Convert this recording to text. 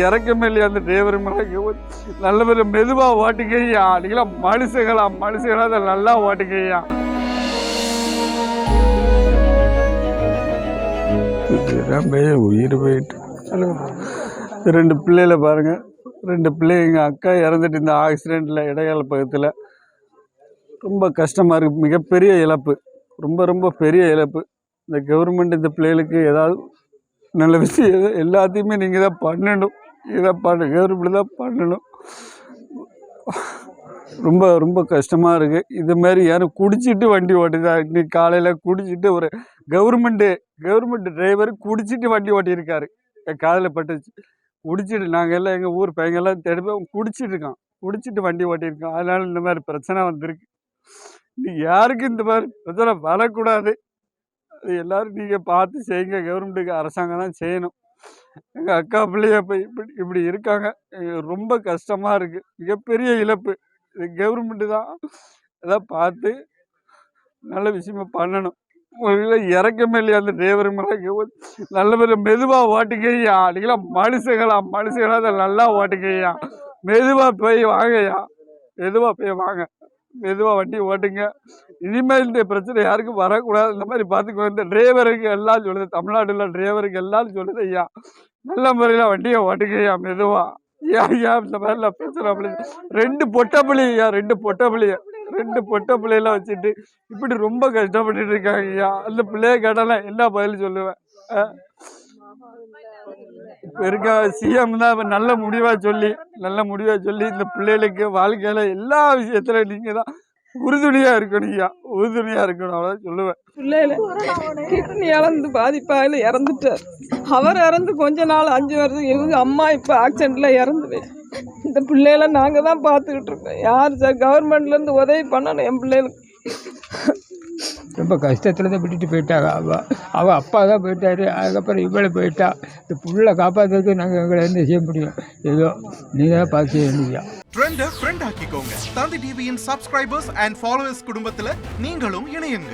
இறக்கமே இல்லையா அந்த டிரைவர் நல்ல பேர் மெதுவாக ஓட்டிக்கையா. நீங்களாம் மனுஷங்களா அதை நல்லா ஓட்டிக்கையா. உயிர் போயிட்டு 2 பிள்ளைகளை பாருங்க. 2 பிள்ளைங்க எங்கள் அக்கா இறந்துட்டு இந்த ஆக்சிடெண்ட்டில் இடைக்கால பக்கத்தில். ரொம்ப கஷ்டமாக இருக்குது. மிகப்பெரிய இழப்பு, ரொம்ப பெரிய இழப்பு. இந்த கவர்மெண்ட் இந்த பிள்ளைகளுக்கு ஏதாவது நல்ல விஷயம் எல்லாத்தையுமே நீங்கள் தான் பண்ணணும். கவர்மெண்ட் தான் பண்ணணும். ரொம்ப கஷ்டமாக இருக்குது. இது மாதிரி யாரும் குடிச்சிட்டு வண்டி ஓட்டுதா? இன்னைக்கு காலையில் குடிச்சிட்டு ஒரு கவர்மெண்ட் டிரைவர் குடிச்சிட்டு வண்டி ஓட்டியிருக்காரு. என் காதில் பட்டுச்சு. குடிச்சிட்டு நாங்கள் எல்லாம் எங்கள் ஊர் பையங்கெல்லாம் தேடிப்போம். குடிச்சிட்டு வண்டி ஓட்டியிருக்கோம். அதனால இந்த மாதிரி பிரச்சனை வந்திருக்கு. யாருக்கும் இந்த மாதிரி பிரச்சனை வரக்கூடாது. அது எல்லோரும் நீங்கள் பார்த்து செய்யுங்க. கவர்மெண்ட்டுக்கு அரசாங்கம் தான் செய்யணும். எங்கள் அக்கா பிள்ளைய இப்போ இப்படி இருக்காங்க. ரொம்ப கஷ்டமாக இருக்குது. மிகப்பெரிய இழப்பு. இது கவர்மெண்ட்டு தான் எதாவது பார்த்து நல்ல விஷயமா பண்ணணும். இறக்கமே இல்லையா அந்த டிரைவர் நல்ல பேர் மெதுவாக ஓட்டிக்கையா. நீங்களாம் மனுஷங்களா அதை நல்லா ஓட்டிக்கையா. மெதுவாக போய் வாங்க. மெதுவாக வண்டி ஓட்டுங்க. இனிமேல் இந்த பிரச்சனை யாருக்கும் வரக்கூடாது. இந்த மாதிரி பார்த்துக்கோ. இந்த டிரைவருக்கு எல்லாம் சொல்லுது, தமிழ்நாட்டில் டிரைவருக்கு எல்லாம் சொல்லுது ஐயா, நல்ல முறையில் வண்டியை ஓட்டுங்கய்யா மெதுவாக. ஏன் இந்த மாதிரிலாம் பிரச்சனை அப்படி 2 பொட்டப்பிள்ளையா 2 பொட்டப்பிள்ளையெல்லாம் வச்சுட்டு இப்படி ரொம்ப கஷ்டப்பட்டுட்டு இருக்காங்க ஐயா. அந்த பிள்ளைய கேட்டாலும் என்ன பதில் சொல்லுவேன்? இப்போ இருக்க சிஎம் தான் நல்ல முடிவாக சொல்லி இந்த பிள்ளைகளுக்கு வாழ்க்கையில் எல்லா விஷயத்தில் நீங்கள் தான் உறுதுணையாக இருக்கணும் ஐயா. அவ்வளோதான் சொல்லுவேன். பிள்ளைல கிட்னி இழந்து பாதிப்பாக இறந்துட்டார். அவர் இறந்து கொஞ்ச நாள் 5 வருஷம். இவங்க அம்மா இப்போ ஆக்சிடெண்ட்டில் இறந்து. இந்த பிள்ளைகளை நாங்கள் தான் பார்த்துக்கிட்டு இருக்கோம். யார் சார் கவர்மெண்ட்லேருந்து உதவி பண்ணணும் என் பிள்ளைகளுக்கு? ரொம்ப கஷ்டத்தில் தான் விட்டுட்டு போயிட்டாங்க. அவள் அப்பா தான் போயிட்டாரு. அதுக்கப்புறம் இவளை போயிட்டா. இந்த புள்ள காப்பாற்றுறதுக்கு நாங்கள் எங்களை என்ன செய்ய முடியும்? ஏதோ நீங்கள் தான் பார்த்து செய்ய முடியும். ட்ரெண்டை ஃப்ரெண்ட் ஆக்கிக்கோங்க. தந்தி டிவியின் சப்ஸ்கிரைபர்ஸ் அண்ட் ஃபாலோவர்ஸ் குடும்பத்தில் நீங்களும் இணையுங்க.